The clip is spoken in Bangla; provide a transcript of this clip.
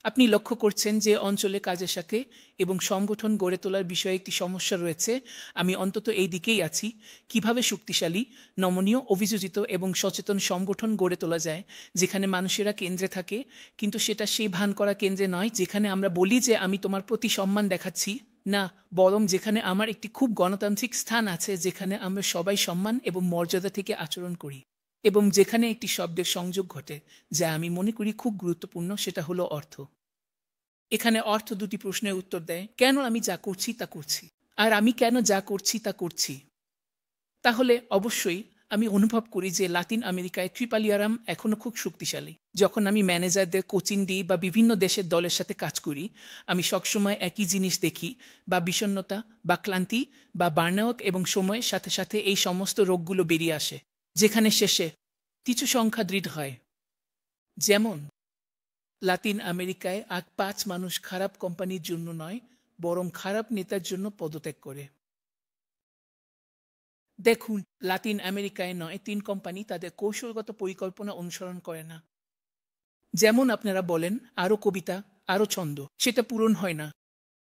আপনি লক্ষ্য করছেন যে অঞ্চলে কাজের সাথে এবং সংগঠন গড়ে তোলার বিষয়ে একটি সমস্যা রয়েছে। আমি অন্তত এই দিকেই আছি। কিভাবে শক্তিশালী, নমনীয়, অভিযোজিত এবং সচেতন সংগঠন গড়ে তোলা যায়, যেখানে মানুষেরা কেন্দ্রে থাকে, কিন্তু সেটা সেই ভান করা কেন্দ্রে নয়, যেখানে আমরা বলি যে আমি তোমার প্রতি সম্মান দেখাচ্ছি। না, বরং যেখানে আমার একটি খুব গণতান্ত্রিক স্থান আছে, যেখানে আমরা সবাই সম্মান এবং মর্যাদা থেকে আচরণ করি। এবং যেখানে একটি শব্দের সংযোগ ঘটে, যা আমি মনে করি খুব গুরুত্বপূর্ণ, সেটা হলো অর্থ। এখানে অর্থ দুটি প্রশ্নের উত্তর দেয়। কেন আমি যা করছি তা করছি? আর আমি কেন যা করছি তা করছি? তাহলে অবশ্যই আমি অনুভব করি যে লাতিন আমেরিকায় ট্রিপালিয়ারাম এখনো খুব শক্তিশালী। যখন আমি ম্যানেজারদের কোচিং দিই বা বিভিন্ন দেশের দলের সাথে কাজ করি, আমি সবসময় একই জিনিস দেখি, বা বিষণ্ণতা, বা ক্লান্তি, বা বার্নআউট, এবং সময়ের সাথে সাথে এই সমস্ত রোগগুলো বেরিয়ে আসে। যেখানে শেষে কিছু সংখ্যা দৃঢ় হয়। যেমন লাতিন আমেরিকায় ৫ মানুষ খারাপ কোম্পানির জন্য নয়, বরং খারাপ নেতার জন্য পদত্যাগ করে। দেখুন, লাতিন আমেরিকায় নয় ৩ কোম্পানি তাদের কৌশলগত পরিকল্পনা অনুসরণ করে না। যেমন আপনারা বলেন, আরও কবিতা, আরও ছন্দ। সেটা পূরণ হয় না।